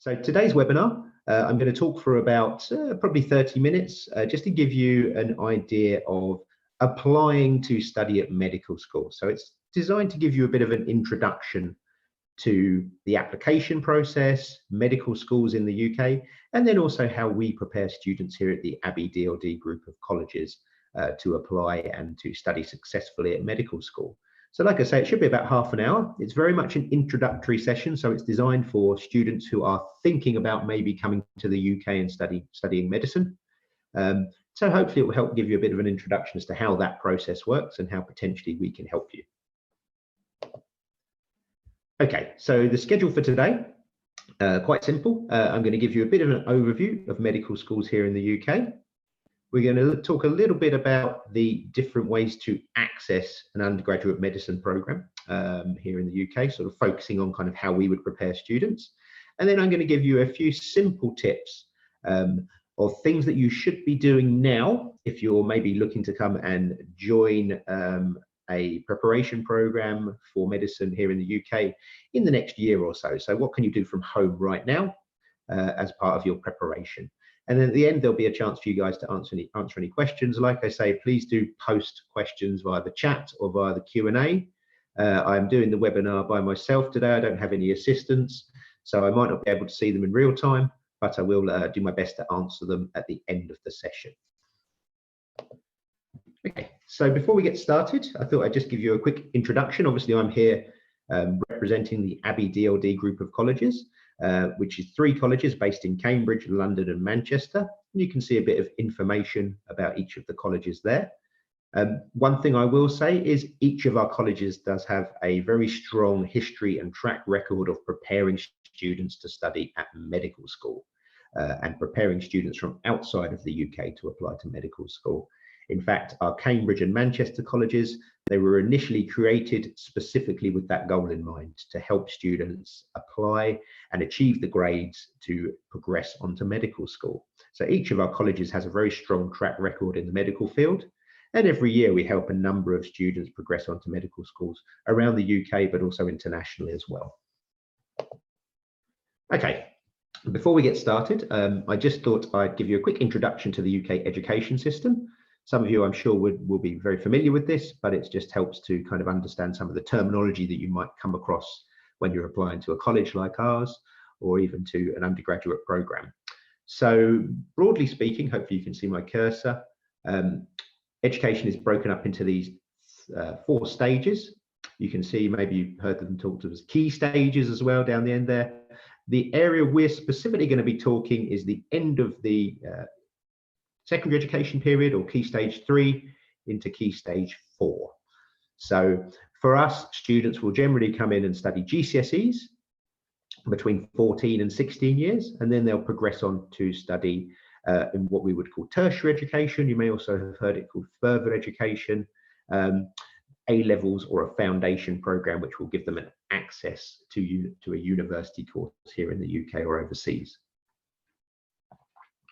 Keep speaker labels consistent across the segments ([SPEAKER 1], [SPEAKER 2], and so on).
[SPEAKER 1] So today's webinar, I'm going to talk for about probably 30 minutes, just to give you an idea of applying to study at medical school. So it's designed to give you a bit of an introduction to the application process, medical schools in the UK, and then also how we prepare students here at the Abbey DLD group of colleges to apply and to study successfully at medical school. So like I say, it should be about half an hour. It's very much an introductory session, so it's designed for students who are thinking about maybe coming to the UK and studying medicine. So hopefully it will help give you a bit of an introduction as to how that process works and how potentially we can help you. Okay, so the schedule for today, quite simple. I'm going to give you a bit of an overview of medical schools here in the UK. We're going to talk a little bit about the different ways to access an undergraduate medicine program here in the UK, sort of focusing on kind of how we would prepare students. And then I'm going to give you a few simple tips of things that you should be doing now if you're maybe looking to come and join a preparation program for medicine here in the UK in the next year or so. So what can you do from home right now as part of your preparation? And then at the end, there'll be a chance for you guys to answer any questions. Like I say, please do post questions via the chat or via the Q&A. I'm doing the webinar by myself today. I don't have any assistants, so I might not be able to see them in real time, but I will do my best to answer them at the end of the session. Okay, so before we get started, I thought I'd just give you a quick introduction. Obviously, I'm here representing the Abbey DLD group of colleges, which is 3 colleges based in Cambridge, London and Manchester. You can see a bit of information about each of the colleges there. One thing I will say is each of our colleges does have a very strong history and track record of preparing students to study at medical school and preparing students from outside of the UK to apply to medical school. In fact, our Cambridge and Manchester colleges, they were initially created specifically with that goal in mind, to help students apply and achieve the grades to progress onto medical school. So each of our colleges has a very strong track record in the medical field. And every year we help a number of students progress onto medical schools around the UK, but also internationally as well. Okay, before we get started, I just thought I'd give you a quick introduction to the UK education system. Some of you, I'm sure, will be very familiar with this, but it just helps to kind of understand some of the terminology that you might come across when you're applying to a college like ours, or even to an undergraduate program. So broadly speaking, hopefully you can see my cursor. Education is broken up into these 4 stages. You can see, maybe you've heard them talked of as key stages as well down the end there. The area we're specifically going to be talking is the end of the secondary education period, or key stage 3 into key stage 4. So for us, students will generally come in and study GCSEs between 14 and 16 years, and then they'll progress on to study in what we would call tertiary education. You may also have heard it called further education, A-levels, or a foundation program, which will give them an access to a university course here in the UK or overseas.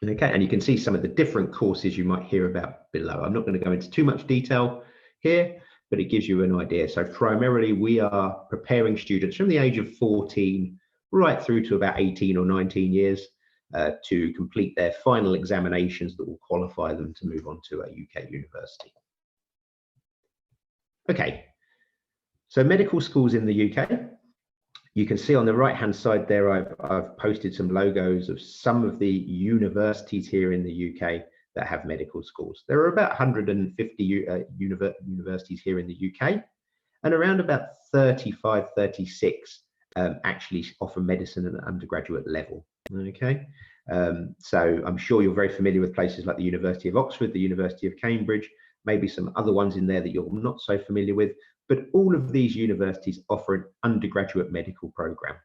[SPEAKER 1] Okay, and you can see some of the different courses you might hear about below. I'm not going to go into too much detail here, but it gives you an idea. So primarily we are preparing students from the age of 14 right through to about 18 or 19 years to complete their final examinations that will qualify them to move on to a UK university. Okay, so medical schools in the UK. You can see on the right-hand side there, I've posted some logos of some of the universities here in the UK that have medical schools. There are about 150 universities here in the UK, and around about 35, 36 actually offer medicine at an undergraduate level. Okay, so I'm sure you're very familiar with places like the University of Oxford, the University of Cambridge, maybe some other ones in there that you're not so familiar with. But all of these universities offer an undergraduate medical program.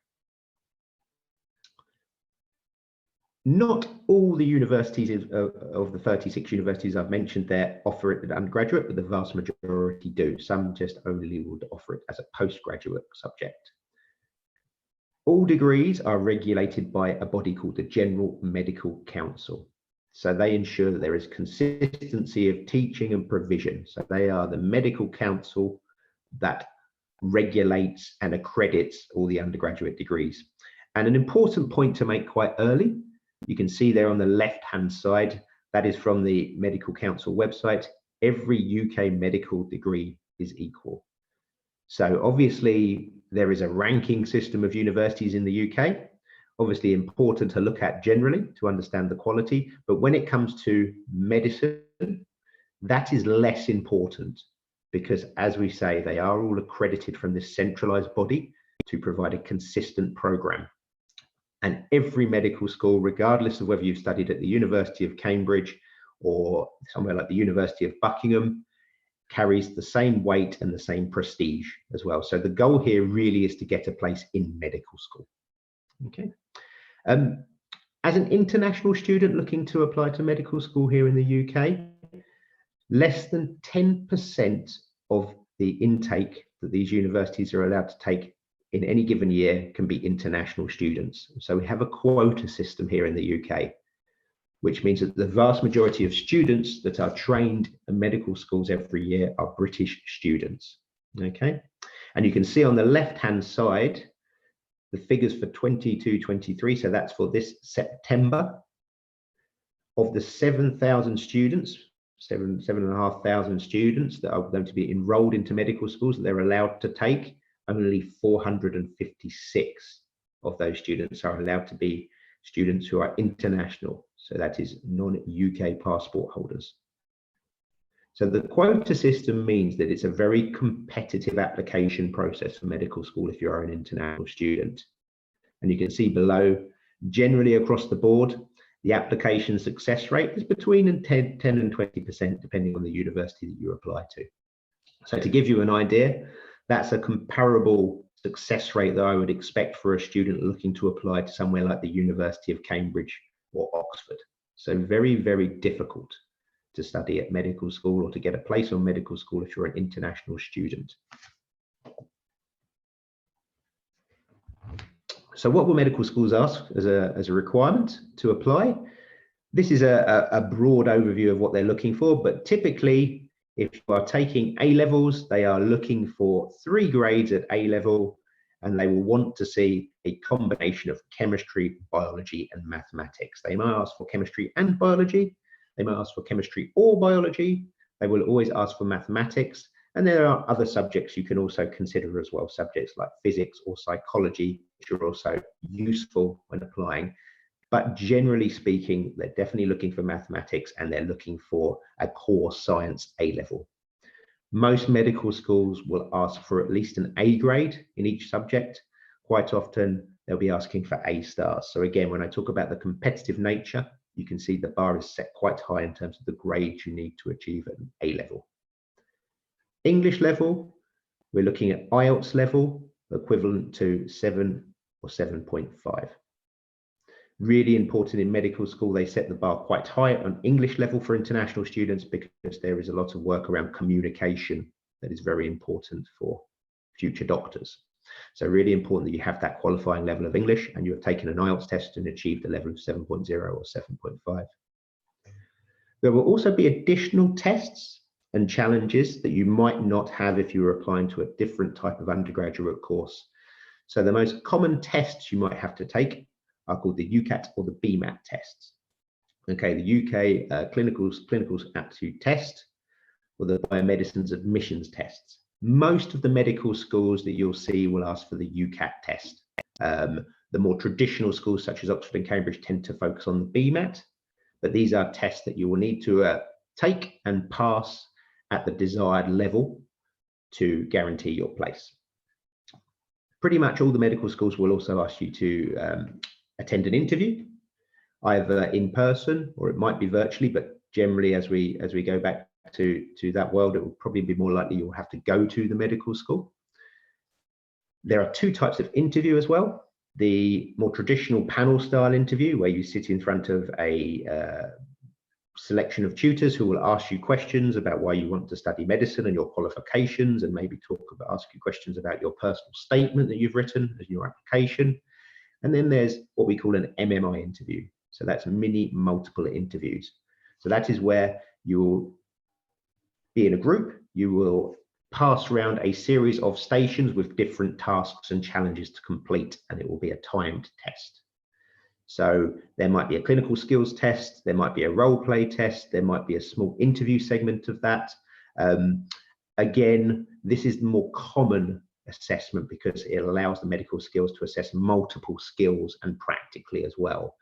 [SPEAKER 1] Not all the universities of the 36 universities I've mentioned there offer it as undergraduate, but the vast majority do. Some just only would offer it as a postgraduate subject. All degrees are regulated by a body called the General Medical Council. So they ensure that there is consistency of teaching and provision. So they are the medical council that regulates and accredits all the undergraduate degrees. And an important point to make quite early, you can see there on the left-hand side, that is from the Medical Council website, every UK medical degree is equal. So obviously there is a ranking system of universities in the UK, obviously important to look at generally to understand the quality, but when it comes to medicine, that is less important because, as we say, they are all accredited from this centralized body to provide a consistent program. And every medical school, regardless of whether you've studied at the University of Cambridge or somewhere like the University of Buckingham, carries the same weight and the same prestige as well. So the goal here really is to get a place in medical school. Okay. As an international student looking to apply to medical school here in the UK, less than 10% of the intake that these universities are allowed to take in any given year can be international students. So we have a quota system here in the UK, which means that the vast majority of students that are trained in medical schools every year are British students. Okay, and you can see on the left-hand side the figures for 22-23, so that's for this September. Of the 7,000 students, 7,500 students that are going to be enrolled into medical schools that they're allowed to take, only 456 of those students are allowed to be students who are international. So that is non-UK passport holders. So the quota system means that it's a very competitive application process for medical school if you're an international student. And you can see below, generally across the board, the application success rate is between 10 and 20%, depending on the university that you apply to. So to give you an idea, that's a comparable success rate that I would expect for a student looking to apply to somewhere like the University of Cambridge or Oxford. So very, very difficult to study at medical school or to get a place on medical school if you're an international student. So what will medical schools ask as a requirement to apply? This is a broad overview of what they're looking for, but typically if you are taking A levels, they are looking for 3 grades at A level, and they will want to see a combination of chemistry, biology, and mathematics. They might ask for chemistry and biology. They might ask for chemistry or biology. They will always ask for mathematics. And there are other subjects you can also consider as well, subjects like physics or psychology, which are also useful when applying. But generally speaking, they're definitely looking for mathematics and they're looking for a core science A level. Most medical schools will ask for at least an A grade in each subject. Quite often, they'll be asking for A stars. So again, when I talk about the competitive nature, you can see the bar is set quite high in terms of the grades you need to achieve at an A level. English level, we're looking at IELTS level, equivalent to 7 or 7.5. Really important in medical school, they set the bar quite high on English level for international students because there is a lot of work around communication that is very important for future doctors. So really important that you have that qualifying level of English and you have taken an IELTS test and achieved a level of 7.0 or 7.5. There will also be additional tests and challenges that you might not have if you were applying to a different type of undergraduate course. So the most common tests you might have to take are called the UCAT or the BMAT tests. Okay, the UK clinical aptitude test or the biomedicine's admissions tests. Most of the medical schools that you'll see will ask for the UCAT test. The more traditional schools such as Oxford and Cambridge tend to focus on the BMAT, but these are tests that you will need to take and pass at the desired level to guarantee your place. Pretty much all the medical schools will also ask you to attend an interview, either in person or it might be virtually, but generally as we go back to that world, it will probably be more likely you'll have to go to the medical school. There are 2 types of interview as well. The more traditional panel style interview where you sit in front of a selection of tutors who will ask you questions about why you want to study medicine and your qualifications, and maybe ask you questions about your personal statement that you've written as your application. And then there's what we call an MMI interview. So that's mini multiple interviews. So that is where you will be in a group, you will pass around a series of stations with different tasks and challenges to complete, and it will be a timed test. So there might be a clinical skills test, there might be a role play test, there might be a small interview segment of that. Again, this is the more common assessment because it allows the medical skills to assess multiple skills and practically as well.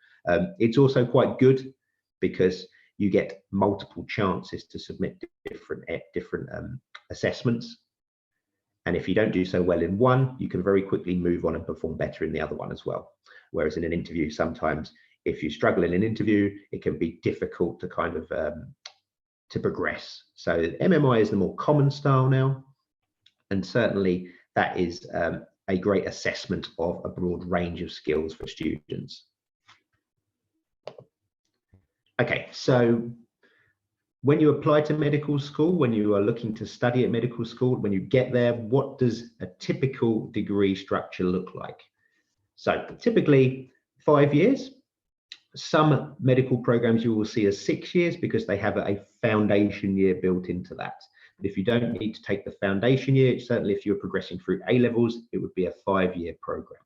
[SPEAKER 1] It's also quite good because you get multiple chances to submit different assessments. And if you don't do so well in one, you can very quickly move on and perform better in the other one as well. Whereas in an interview, sometimes if you struggle in an interview, it can be difficult to kind of to progress. So MMI is the more common style now, and certainly that is a great assessment of a broad range of skills for students. Okay, so when you apply to medical school, when you are looking to study at medical school, when you get there, what does a typical degree structure look like? So typically 5 years. Some medical programs you will see as 6 years because they have a foundation year built into that. But if you don't need to take the foundation year, certainly if you're progressing through A levels, it would be a 5-year program.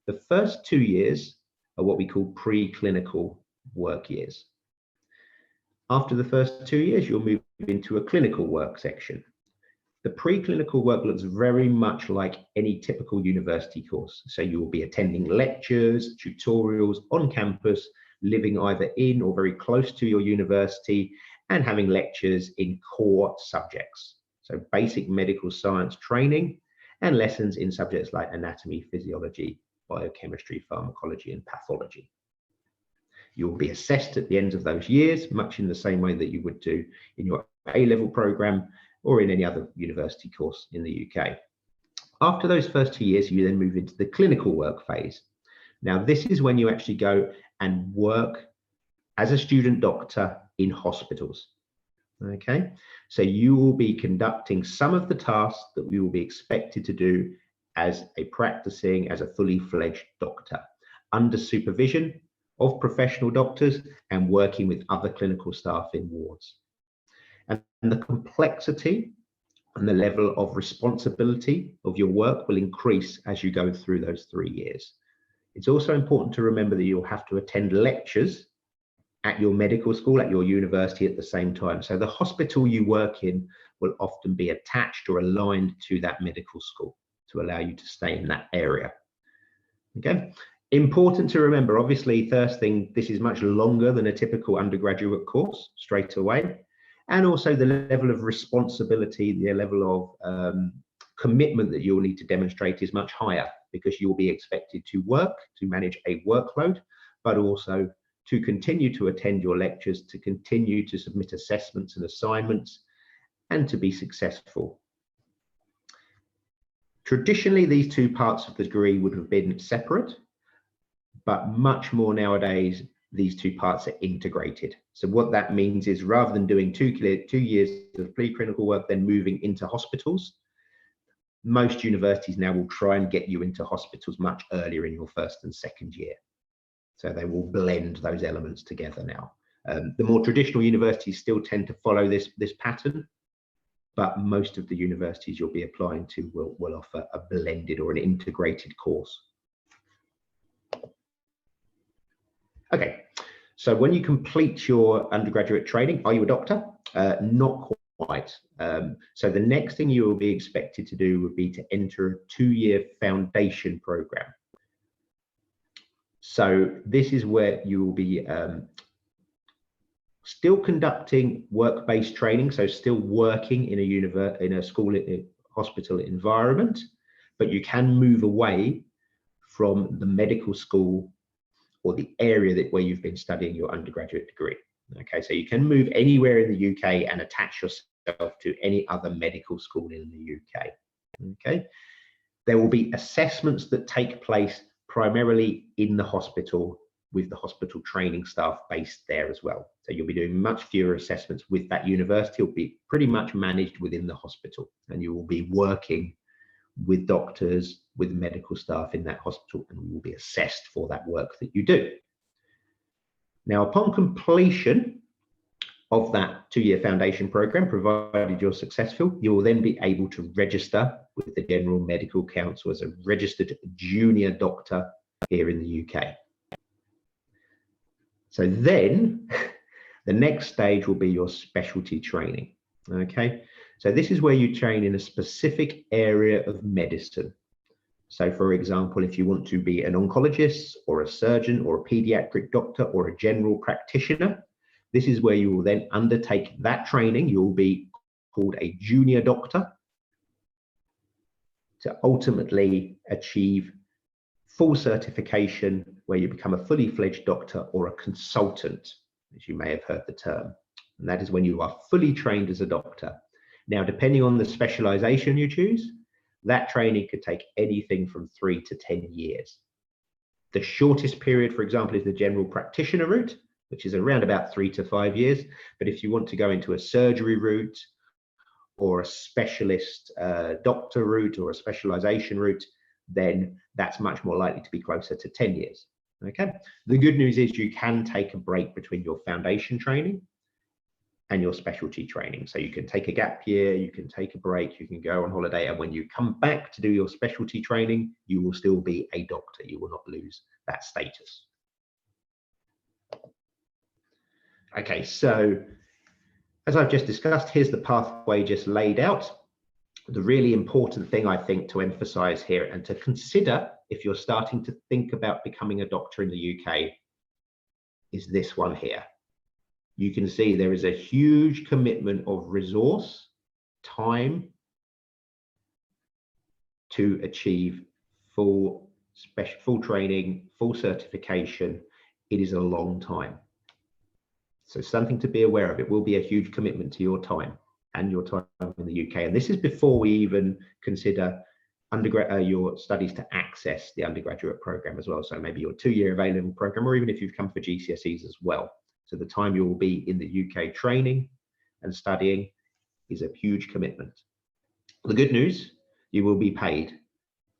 [SPEAKER 1] The first 2 years are what we call preclinical work years. After the first 2 years, you'll move into a clinical work section. The preclinical work looks very much like any typical university course. So you will be attending lectures, tutorials on campus, living either in or very close to your university, and having lectures in core subjects. So basic medical science training and lessons in subjects like anatomy, physiology, biochemistry, pharmacology, and pathology. You will be assessed at the end of those years, much in the same way that you would do in your A-level program or in any other university course in the UK. After those first 2 years, you then move into the clinical work phase. Now, this is when you actually go and work as a student doctor in hospitals. Okay, so you will be conducting some of the tasks that we will be expected to do as a fully fledged doctor, under supervision of professional doctors and working with other clinical staff in wards. And the complexity and the level of responsibility of your work will increase as you go through those 3 years. It's also important to remember that you'll have to attend lectures at your medical school, at your university at the same time. So the hospital you work in will often be attached or aligned to that medical school to allow you to stay in that area. Okay, important to remember, obviously, first thing, this is much longer than a typical undergraduate course straight away. And also the level of responsibility, the level of commitment that you'll need to demonstrate is much higher because you'll be expected to work, to manage a workload, but also to continue to attend your lectures, to continue to submit assessments and assignments, and to be successful. Traditionally, these two parts of the degree would have been separate, but much more nowadays, these two parts are integrated. So what that means is rather than doing 2 years of preclinical work, then moving into hospitals, most universities now will try and get you into hospitals much earlier in your first and second year. So they will blend those elements together now. The more traditional universities still tend to follow this pattern, but most of the universities you'll be applying to will offer a blended or an integrated course. Okay, so when you complete your undergraduate training, are you a doctor? Not quite. So the next thing you will be expected to do would be to enter a 2-year foundation program. So this is where you will be still conducting work-based training, so still working in a school, hospital environment, but you can move away from the medical school or the area where you've been studying your undergraduate degree. Okay, so you can move anywhere in the UK and attach yourself to any other medical school in the UK. Okay, there will be assessments that take place primarily in the hospital with the hospital training staff based there as well. So you'll be doing much fewer assessments with that university. It'll be pretty much managed within the hospital, and you will be working with doctors, with medical staff in that hospital, and you will be assessed for that work that you do. Now, upon completion of that 2-year foundation program, provided you're successful, you will then be able to register with the General Medical Council as a registered junior doctor here in the UK. So then the next stage will be your specialty training. Okay, so this is where you train in a specific area of medicine. So for example, if you want to be an oncologist or a surgeon or a pediatric doctor or a general practitioner, this is where you will then undertake that training. You will be called a junior doctor to ultimately achieve full certification, where you become a fully fledged doctor or a consultant, as you may have heard the term. And that is when you are fully trained as a doctor. Now, depending on the specialization you choose, that training could take anything from 3 to 10 years. The shortest period, for example, is the general practitioner route, which is around about 3 to 5 years. But if you want to go into a surgery route or a specialist doctor route or a specialization route, then that's much more likely to be closer to 10 years. Okay. The good news is you can take a break between your foundation training and your specialty training. So you can take a gap year, you can take a break, you can go on holiday, and when you come back to do your specialty training, you will still be a doctor. You will not lose that status. Okay, so as I've just discussed, here's the pathway just laid out. The really important thing, I think, to emphasize here and to consider if you're starting to think about becoming a doctor in the UK is this one here. You can see there is a huge commitment of resource, time to achieve full training, full certification. It is a long time. So something to be aware of. It will be a huge commitment to your time and your time in the UK. And this is before we even consider your studies to access the undergraduate program as well. So maybe your 2-year A-level program, or even if you've come for GCSEs as well. So the time you will be in the UK training and studying is a huge commitment. The good news, you will be paid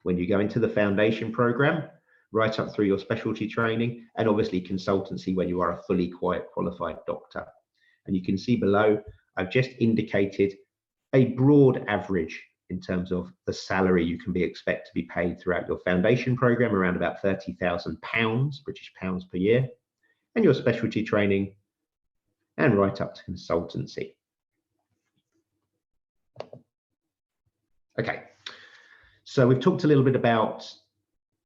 [SPEAKER 1] when you go into the foundation program, right up through your specialty training, and obviously consultancy when you are a fully qualified doctor. And you can see below, I've just indicated a broad average in terms of the salary you can be expect to be paid throughout your foundation program, around about £30,000, British pounds per year, and your specialty training, and right up to consultancy. Okay, so we've talked a little bit about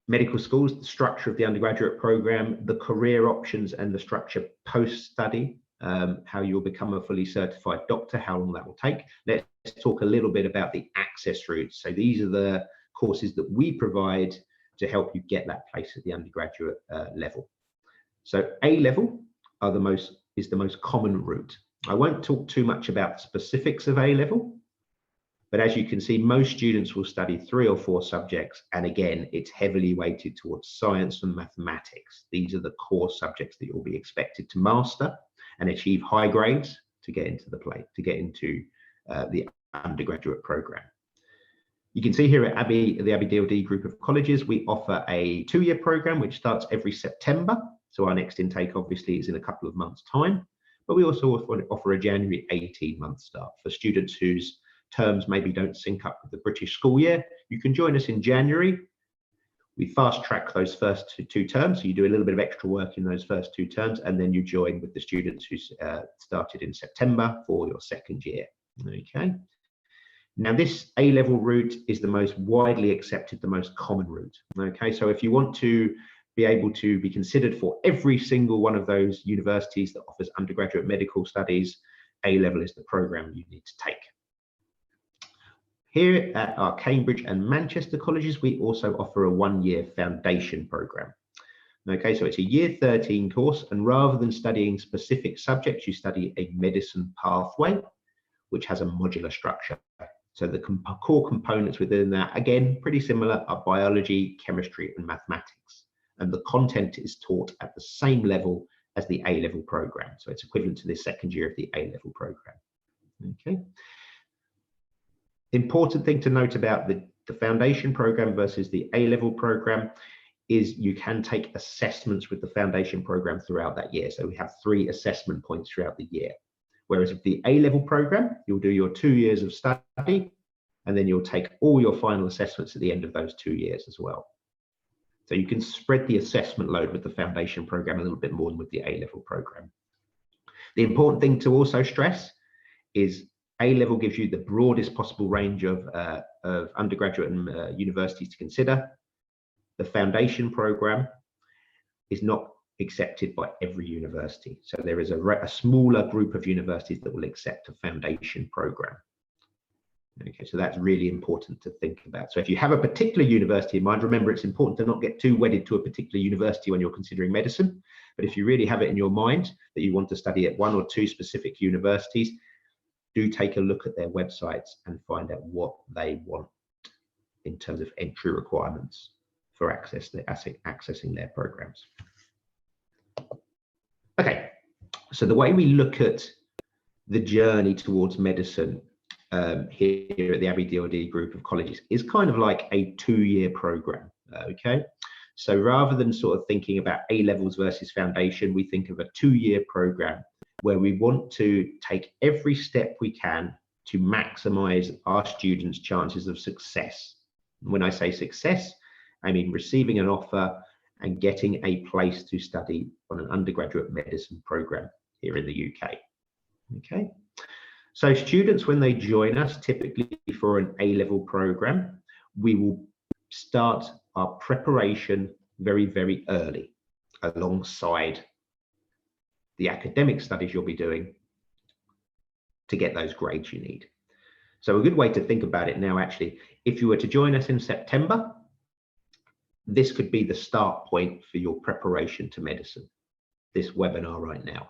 [SPEAKER 1] medical schools, the structure of the undergraduate program, the career options and the structure post-study, how you'll become a fully certified doctor, how long that will take. Let's talk a little bit about the access routes. So these are the courses that we provide to help you get that place at the undergraduate level. So A-level is the most common route. I won't talk too much about the specifics of A-level, but as you can see, most students will study 3 or 4 subjects. And again, it's heavily weighted towards science and mathematics. These are the core subjects that you'll be expected to master and achieve high grades to get into the undergraduate program. You can see here at the Abbey DLD group of colleges, we offer a 2-year program, which starts every September. So our next intake obviously is in a couple of months' time, but we also offer a January 18-month start for students whose terms maybe don't sync up with the British school year. You can join us in January. We fast track those first two terms, so you do a little bit of extra work in those first 2 terms, and then you join with the students who started in September for your 2nd year. Okay. Now this A-level route is the most widely accepted, the most common route. Okay, so if you want to be able to be considered for every single one of those universities that offers undergraduate medical studies, A-level is the program you need to take. Here at our Cambridge and Manchester colleges, we also offer a 1-year foundation program. Okay, so it's a year 13 course, and rather than studying specific subjects, you study a medicine pathway, which has a modular structure. So the core components within that, again, pretty similar, are biology, chemistry, and mathematics. And the content is taught at the same level as the A-level program. So it's equivalent to the 2nd year of the A-level program. Okay. Important thing to note about the foundation program versus the A-level program is you can take assessments with the foundation program throughout that year. So we have 3 assessment points throughout the year. Whereas with the A-level program, you'll do your 2 years of study, and then you'll take all your final assessments at the end of those 2 years as well. So you can spread the assessment load with the foundation program a little bit more than with the A-level program. The important thing to also stress is A-level gives you the broadest possible range of undergraduate and universities to consider. The foundation program is not accepted by every university. So there is a smaller group of universities that will accept a foundation program. Okay, so that's really important to think about. So if you have a particular university in mind, remember it's important to not get too wedded to a particular university when you're considering medicine. But if you really have it in your mind that you want to study at 1 or 2 specific universities, do take a look at their websites and find out what they want in terms of entry requirements for accessing their programs. Okay, so the way we look at the journey towards medicine here at the Abbey DLD group of colleges is kind of like a 2-year program. Okay, so rather than sort of thinking about A-levels versus foundation, we think of a 2-year program where we want to take every step we can to maximize our students' chances of success. When I say success, I mean receiving an offer and getting a place to study on an undergraduate medicine program here in the UK. Okay, so students, when they join us, typically for an A-level program, we will start our preparation very, very early alongside the academic studies you'll be doing to get those grades you need. So a good way to think about it now, actually, if you were to join us in September, this could be the start point for your preparation to medicine, this webinar right now.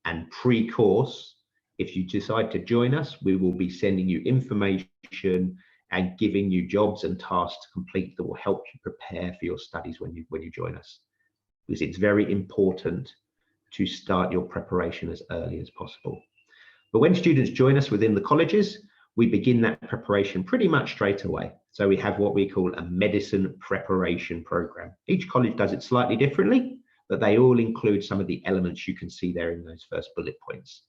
[SPEAKER 1] And pre-course, if you decide to join us, we will be sending you information and giving you jobs and tasks to complete that will help you prepare for your studies when you join us. Because it's very important to start your preparation as early as possible. But when students join us within the colleges, we begin that preparation pretty much straight away. So we have what we call a medicine preparation program. Each college does it slightly differently, but they all include some of the elements you can see there in those first bullet points.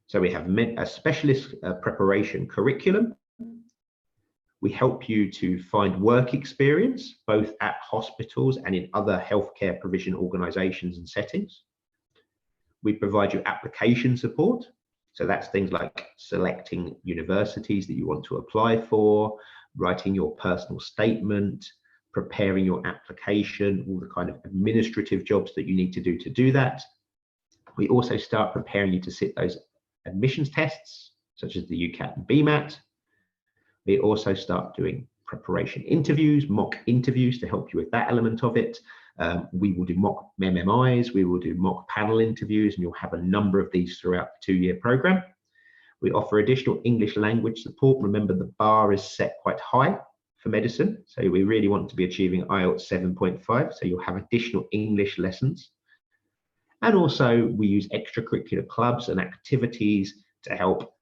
[SPEAKER 1] So we have a specialist preparation curriculum. We help you to find work experience, both at hospitals and in other healthcare provision organisations and settings. We provide you application support. So that's things like selecting universities that you want to apply for, writing your personal statement, preparing your application, all the kind of administrative jobs that you need to do that. We also start preparing you to sit those admissions tests, such as the UCAT and BMAT. We also start doing preparation interviews, mock interviews to help you with that element of it. We will do mock MMIs, we will do mock panel interviews, and you'll have a number of these throughout the 2-year program. We offer additional English language support. Remember, the bar is set quite high for medicine, so we really want to be achieving IELTS 7.5, so you'll have additional English lessons. And also we use extracurricular clubs and activities to help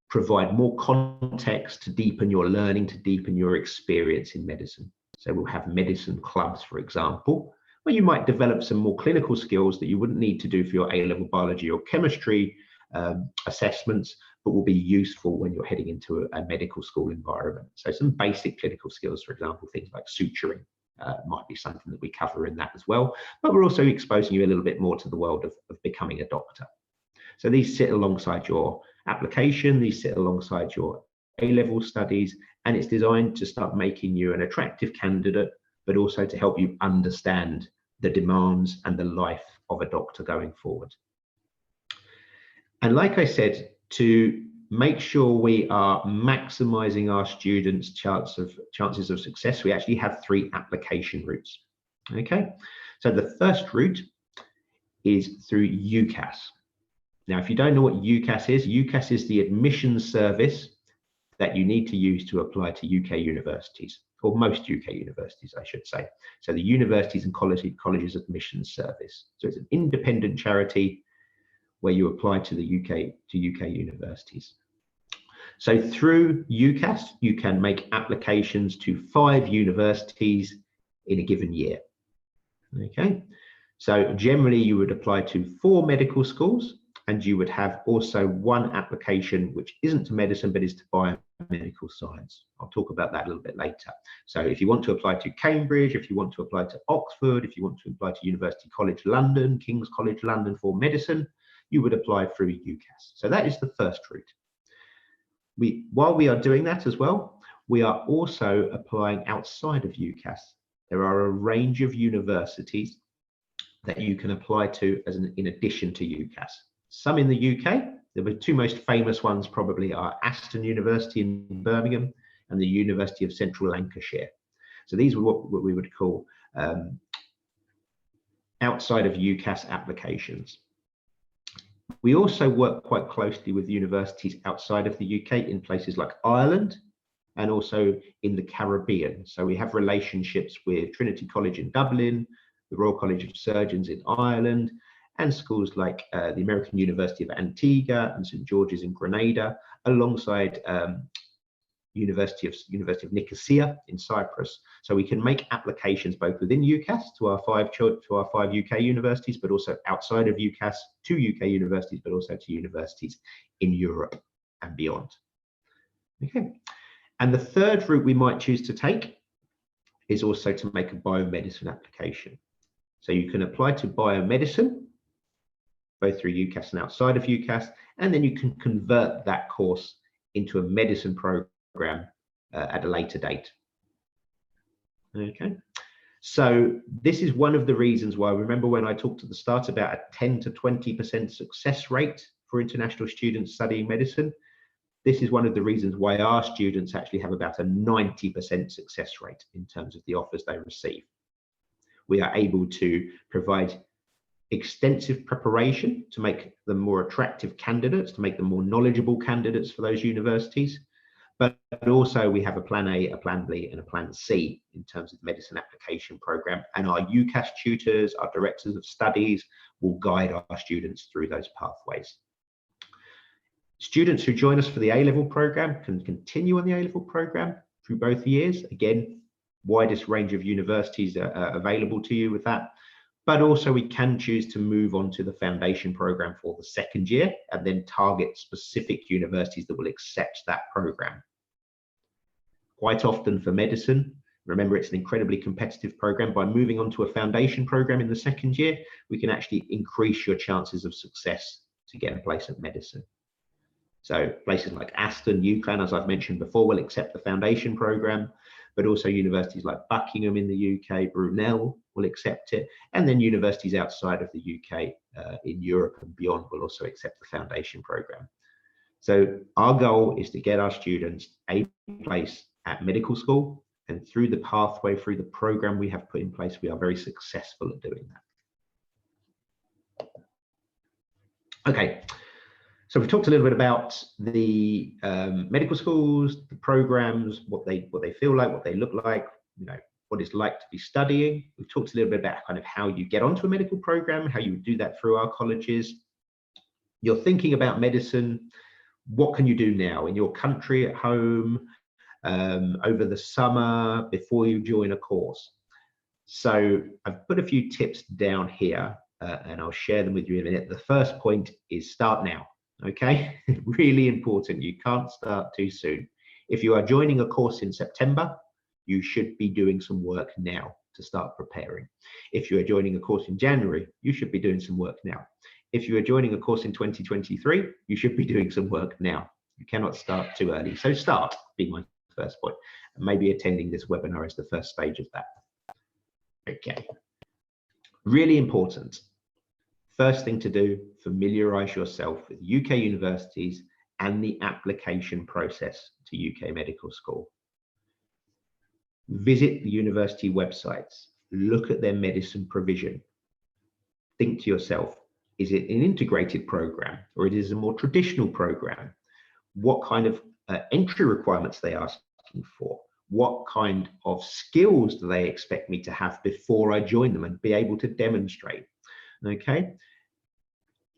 [SPEAKER 1] provide more context to deepen your learning, to deepen your experience in medicine. So we'll have medicine clubs, for example, where you might develop some more clinical skills that you wouldn't need to do for your A-level biology or chemistry assessments, but will be useful when you're heading into a medical school environment. So some basic clinical skills, for example, things like suturing might be something that we cover in that as well. But we're also exposing you a little bit more to the world of becoming a doctor. So these sit alongside your application, these sit alongside your A-level studies, and it's designed to start making you an attractive candidate, but also to help you understand the demands and the life of a doctor going forward. And like I said, to make sure we are maximizing our students' chances of success, we actually have 3 application routes. Okay, so the first route is through UCAS. Now, if you don't know what UCAS is the admissions service that you need to use to apply to UK universities, or most UK universities, I should say. So the Universities and Colleges Admissions Service. So it's an independent charity where you apply to the UK universities. So through UCAS, you can make applications to 5 universities in a given year. Okay, so generally you would apply to 4 medical schools And you would have also one application which isn't to medicine but is to biomedical science. I'll talk about that a little bit later. So if you want to apply to Cambridge, if you want to apply to Oxford, if you want to apply to University College London, King's College London for medicine, you would apply through UCAS. So that is the first route. While we are doing that as well, we are also applying outside of UCAS. There are a range of universities that you can apply to in addition to UCAS. Some in the UK, the two most famous ones probably are Aston University in Birmingham and the University of Central Lancashire. So these are what we would call outside of UCAS applications. We also work quite closely with universities outside of the UK in places like Ireland and also in the Caribbean. So we have relationships with Trinity College in Dublin, the Royal College of Surgeons in Ireland, and schools like the American University of Antigua and St. George's in Grenada, alongside University of Nicosia in Cyprus. So we can make applications both within UCAS to our five UK universities, but also outside of UCAS to UK universities, but also to universities in Europe and beyond. Okay. And the third route we might choose to take is also to make a biomedicine application. So you can apply to biomedicine, both through UCAS and outside of UCAS, and then you can convert that course into a medicine program at a later date. Okay, so this is one of the reasons why, remember when I talked at the start about a 10 to 20% success rate for international students studying medicine? This is one of the reasons why our students actually have about a 90% success rate in terms of the offers they receive. We are able to provide extensive preparation to make them more attractive candidates, to make them more knowledgeable candidates for those universities. But also we have a plan A, a plan B, and a plan C in terms of the medicine application program. And our UCAS tutors, our directors of studies will guide our students through those pathways. Students who join us for the A-level program can continue on the A-level program through both years. Again, widest range of universities are available to you with that. But also we can choose to move on to the foundation program for the second year and then target specific universities that will accept that program. Quite often for medicine, remember it's an incredibly competitive program. By moving on to a foundation program in the second year, we can actually increase your chances of success to get a place at medicine. So places like Aston, UCLan, as I've mentioned before, will accept the foundation program, but also universities like Buckingham in the UK, Brunel will accept it, and then universities outside of the UK in Europe and beyond will also accept the foundation program. So our goal is to get our students a place at medical school, and through the pathway, through the program we have put in place, we are very successful at doing that. Okay. So we've talked a little bit about the medical schools, the programs, what they feel like, what they look like, you know, what it's like to be studying. We've talked a little bit about kind of how you get onto a medical program, how you would do that through our colleges. You're thinking about medicine. What can you do now in your country, at home, over the summer, before you join a course? So I've put a few tips down here and I'll share them with you in a minute. The first point is start now. Okay, really important. You can't start too soon. If you are joining a course in September, you should be doing some work now to start preparing. If you are joining a course in January, you should be doing some work now. If you are joining a course in 2023, you should be doing some work now. You cannot start too early. So start, being my first point. And maybe attending this webinar is the first stage of that. Okay, really important. First thing to do, familiarise yourself with UK universities and the application process to UK medical school. Visit the university websites, look at their medicine provision. Think to yourself, is it an integrated program or it is a more traditional program? What kind of entry requirements they are asking for? What kind of skills do they expect me to have before I join them and be able to demonstrate? Okay,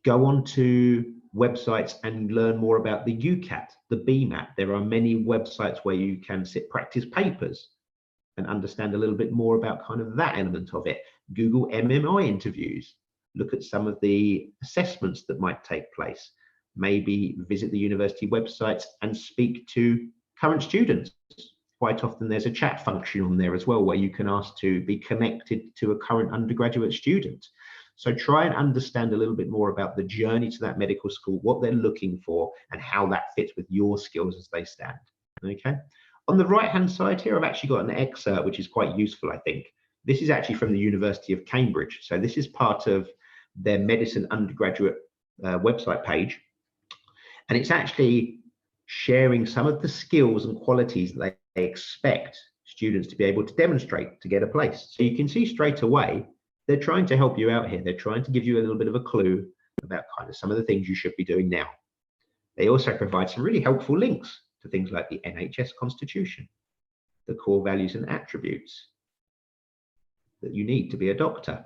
[SPEAKER 1] go on to websites and learn more about the UCAT, the BMAT. There are many websites where you can sit practice papers and understand a little bit more about kind of that element of it. Google MMI interviews. look at some of the assessments that might take place, maybe visit the university websites and speak to current students. Quite often there's a chat function on there as well, where you can ask to be connected to a current undergraduate student. So try and understand a little bit more about the journey to that medical school, what they're looking for, and how that fits with your skills as they stand. Okay. On the right-hand side here, I've actually got an excerpt which is quite useful, I think. This is actually from the University of Cambridge. So this is part of their medicine undergraduate website page. And it's actually sharing some of the skills and qualities that they expect students to be able to demonstrate to get a place. So you can see straight away, they're trying to help you out here. They're trying to give you a little bit of a clue about kind of some of the things you should be doing now. They also provide some really helpful links to things like the NHS Constitution, the core values and attributes that you need to be a doctor.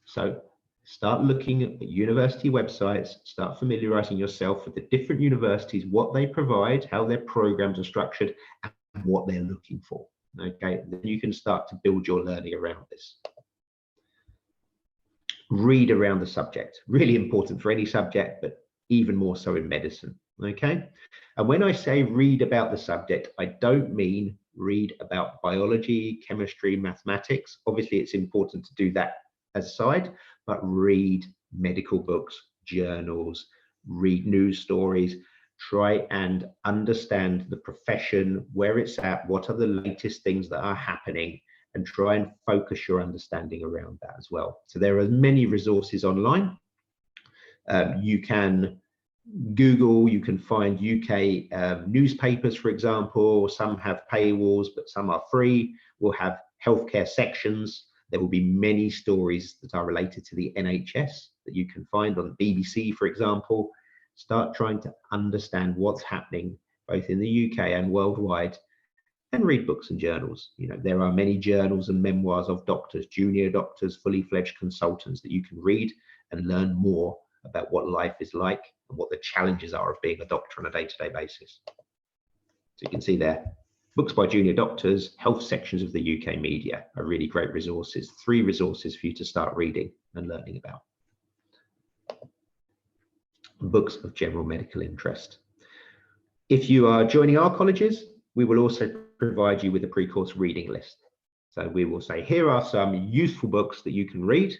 [SPEAKER 1] So start looking at the university websites, start familiarizing yourself with the different universities, what they provide, how their programs are structured, and what they're looking for. Okay, then you can start to build your learning around this. Read around the subject, really important for any subject, but even more so in medicine. Okay, and when I say read about the subject, I don't mean read about biology, chemistry, mathematics. Obviously, it's important to do that aside, but read medical books, journals, read news stories, try and understand the profession, where it's at, what are the latest things that are happening, and try and focus your understanding around that as well. So there are many resources online. You can Google, you can find UK newspapers, for example. Some have paywalls, but some are free. We'll have healthcare sections. There will be many stories that are related to the NHS that you can find on BBC, for example. Start trying to understand what's happening both in the UK and worldwide, and read books and journals. You know, there are many journals and memoirs of doctors, junior doctors, fully fledged consultants that you can read and learn more about what life is like and what the challenges are of being a doctor on a day-to-day basis. So you can see there, books by junior doctors, health sections of the UK media are really great resources. 3 resources for you to start reading and learning about. Books of general medical interest. If you are joining our colleges, we will also provide you with a pre-course reading list. So we will say, here are some useful books that you can read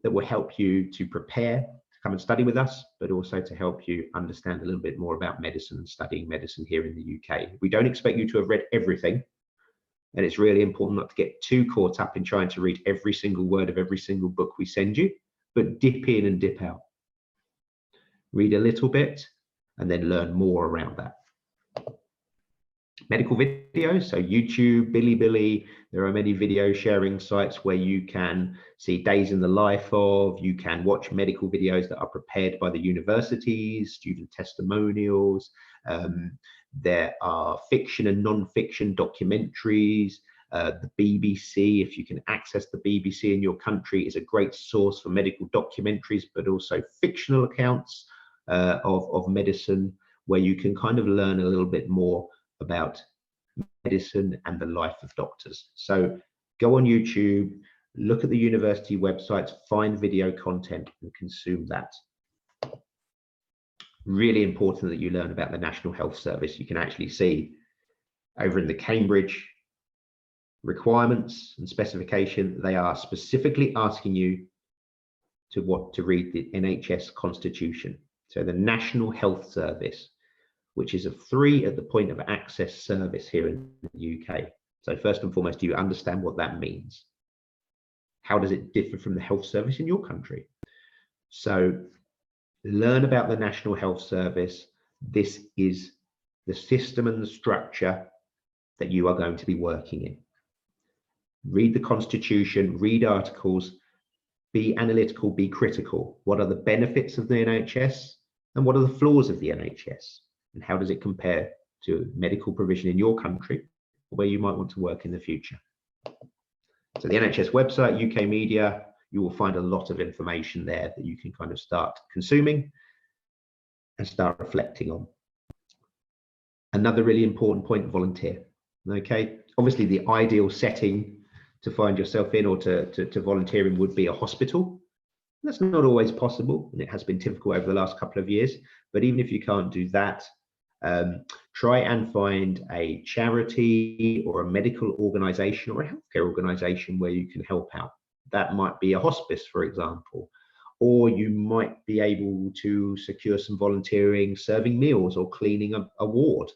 [SPEAKER 1] that will help you to prepare to come and study with us, but also to help you understand a little bit more about medicine and studying medicine here in the UK. We don't expect you to have read everything, and it's really important not to get too caught up in trying to read every single word of every single book we send you, but dip in and dip out. Read a little bit and then learn more around that. Medical videos, so YouTube, Bilibili, there are many video sharing sites where you can see days in the life of, you can watch medical videos that are prepared by the universities, student testimonials. There are fiction and non-fiction documentaries. The BBC, if you can access the BBC in your country, is a great source for medical documentaries, but also fictional accounts of medicine, where you can kind of learn a little bit more about medicine and the life of doctors. So go on YouTube, look at the university websites, find video content and consume that. Really important that you learn about the National Health Service. You can actually see over in the Cambridge requirements and specification, they are specifically asking you to read the NHS Constitution. So the National Health Service, which is a free at the point of access service here in the UK. So first and foremost, do you understand what that means? How does it differ from the health service in your country? So learn about the National Health Service. This is the system and the structure that you are going to be working in. Read the Constitution, read articles, be analytical, be critical. What are the benefits of the NHS and what are the flaws of the NHS? And how does it compare to medical provision in your country, where you might want to work in the future? So the NHS website, UK media, you will find a lot of information there that you can kind of start consuming and start reflecting on. Another really important point, volunteer. Okay, obviously the ideal setting to find yourself in or to volunteer in would be a hospital. That's not always possible, and it has been difficult over the last couple of years. But even if you can't do that, try and find a charity or a medical organization or a healthcare organization where you can help out. That might be a hospice, for example, or you might be able to secure some volunteering, serving meals or cleaning a ward.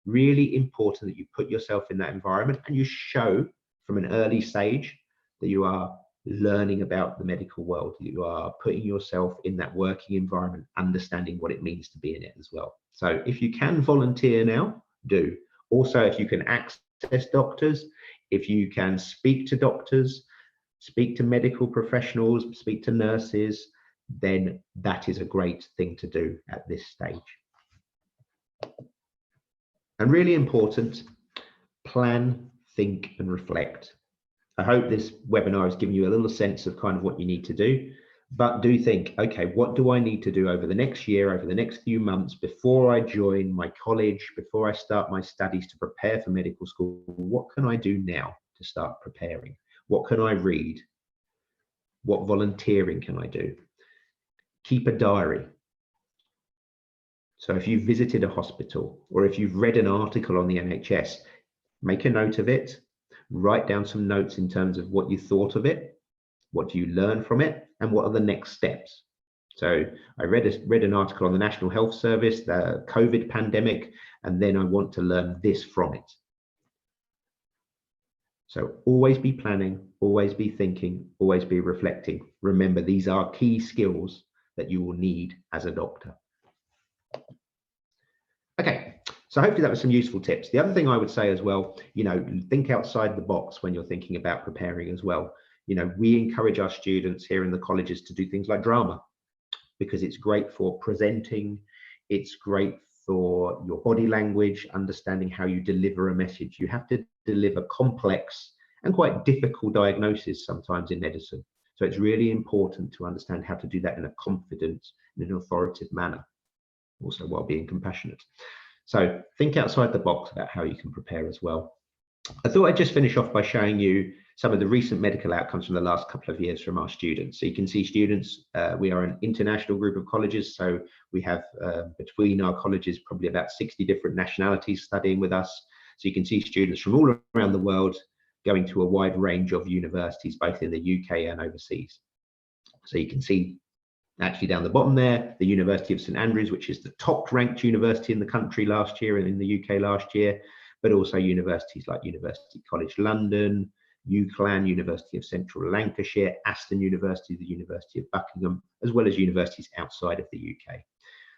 [SPEAKER 1] Really important that you put yourself in that environment and you show from an early stage that you are learning about the medical world. You are putting yourself in that working environment, understanding what it means to be in it as well. So if you can volunteer now, do. Also, if you can access doctors, if you can speak to doctors, speak to medical professionals, speak to nurses, then that is a great thing to do at this stage. And really important, plan, think, and reflect. I hope this webinar has given you a little sense of kind of what you need to do, but do think, okay, what do I need to do over the next year, over the next few months, before I join my college, before I start my studies to prepare for medical school? What can I do now to start preparing? What can I read? What volunteering can I do? Keep a diary. So if you've visited a hospital or if you've read an article on the NHS, make a note of it, write down some notes in terms of what you thought of it, what do you learn from it, and what are the next steps. So I read an article on the National Health Service, the COVID pandemic, and then I want to learn this from it. So always be planning, always be thinking, always be reflecting. Remember, these are key skills that you will need as a doctor. Okay, so hopefully that was some useful tips. The other thing I would say as well, think outside the box when you're thinking about preparing as well. We encourage our students here in the colleges to do things like drama, because it's great for presenting, it's great for your body language, understanding how you deliver a message. You have to deliver complex and quite difficult diagnoses sometimes in medicine. So it's really important to understand how to do that in a confident and an authoritative manner, also while being compassionate. So think outside the box about how you can prepare as well. I thought I'd just finish off by showing you some of the recent medical outcomes from the last couple of years from our students. So you can see students, we are an international group of colleges, so we have between our colleges probably about 60 different nationalities studying with us. So you can see students from all around the world going to a wide range of universities, both in the UK and overseas. So you can see actually down the bottom there, the University of St Andrews, which is the top ranked university in the country last year and in the UK last year, but also universities like University College London, UCLan, University of Central Lancashire, Aston University, the University of Buckingham, as well as universities outside of the UK.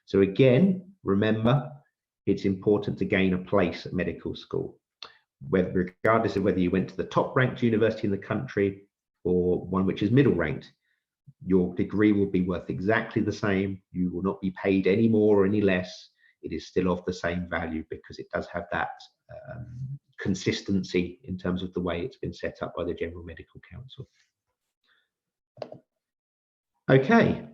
[SPEAKER 1] So again, remember, it's important to gain a place at medical school, regardless of whether you went to the top ranked university in the country or one which is middle ranked. Your degree will be worth exactly the same. You will not be paid any more or any less. It is still of the same value because it does have that consistency in terms of the way it's been set up by the General Medical Council. Okay.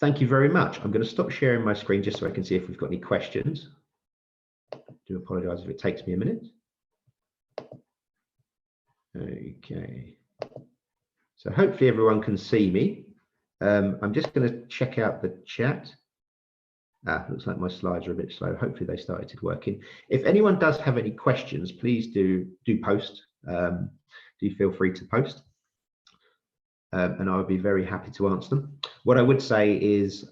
[SPEAKER 1] Thank you very much. I'm going to stop sharing my screen just so I can see if we've got any questions. I do apologise if it takes me a minute. Okay. So hopefully everyone can see me. I'm just going to check out the chat. Looks like my slides are a bit slow. Hopefully they started working. If anyone does have any questions, please do post. Do feel free to post. And I would be very happy to answer them. What I would say is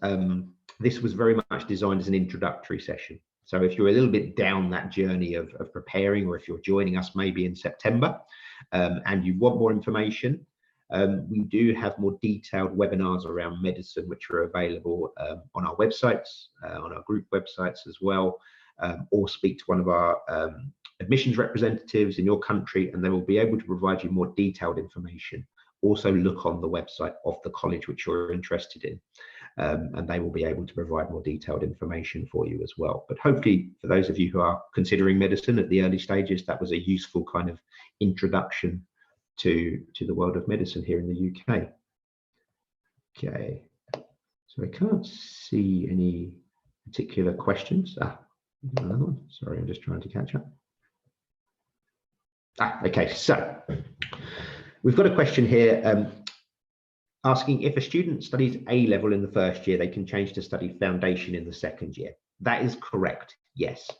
[SPEAKER 1] this was very much designed as an introductory session. So if you're a little bit down that journey of preparing, or if you're joining us maybe in September and you want more information, we do have more detailed webinars around medicine, which are available on our websites, on our group websites as well, or speak to one of our admissions representatives in your country, and they will be able to provide you more detailed information. Also look on the website of the college which you're interested in, and they will be able to provide more detailed information for you as well. But hopefully, for those of you who are considering medicine at the early stages, that was a useful kind of introduction to the world of medicine here in the UK. Okay, so I can't see any particular questions. Another one. Sorry, I'm just trying to catch up. Okay, so we've got a question here. Asking if a student studies A level in the first year, they can change to study foundation in the second year. That is correct, yes.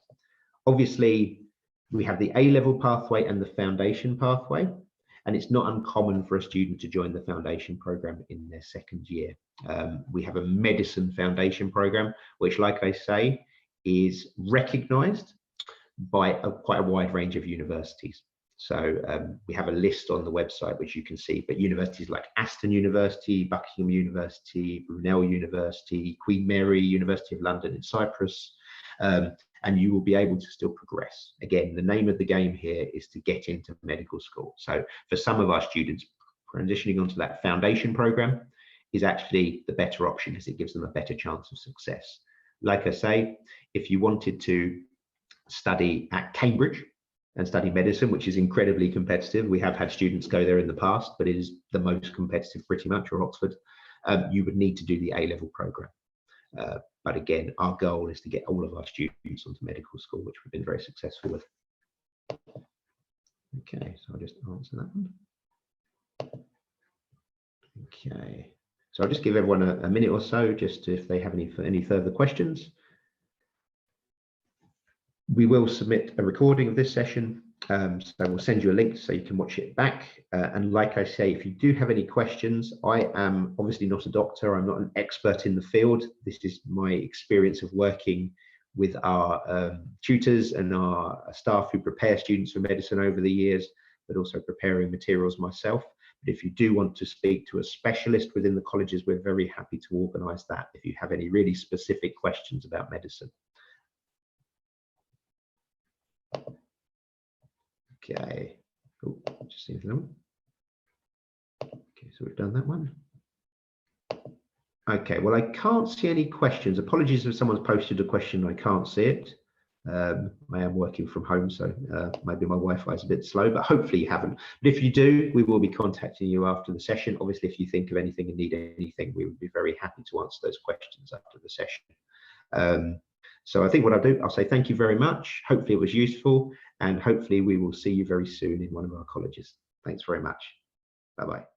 [SPEAKER 1] Obviously, we have the A level pathway and the foundation pathway, and it's not uncommon for a student to join the foundation program in their second year. We have a medicine foundation program, which, like I say, is recognized by quite a wide range of universities. So we have a list on the website which you can see, but universities like Aston University, Buckingham University, Brunel University, Queen Mary, University of London in Cyprus, and you will be able to still progress. Again, the name of the game here is to get into medical school. So for some of our students, transitioning onto that foundation program is actually the better option because it gives them a better chance of success. Like I say, if you wanted to study at Cambridge and study medicine, which is incredibly competitive. We have had students go there in the past, but it is the most competitive pretty much, or Oxford. You would need to do the A-level program. But again, our goal is to get all of our students onto medical school, which we've been very successful with. Okay, so I'll just answer that one. Okay, so I'll just give everyone a minute or so, just if they have any further questions. We will submit a recording of this session, so we'll send you a link so you can watch it back. And like I say, if you do have any questions, I am obviously not a doctor, I'm not an expert in the field. This is my experience of working with our tutors and our staff who prepare students for medicine over the years, but also preparing materials myself. But if you do want to speak to a specialist within the colleges, we're very happy to organise that if you have any really specific questions about medicine. Okay, oh, just see that one. Okay, so we've done that one. Okay, well, I can't see any questions. Apologies if someone's posted a question, I can't see it. I am working from home, so maybe my Wi-Fi is a bit slow, but hopefully you haven't. But if you do, we will be contacting you after the session. Obviously, if you think of anything and need anything, we would be very happy to answer those questions after the session. So I think what I'll do, I'll say thank you very much. Hopefully it was useful, and hopefully we will see you very soon in one of our colleges. Thanks very much. Bye-bye.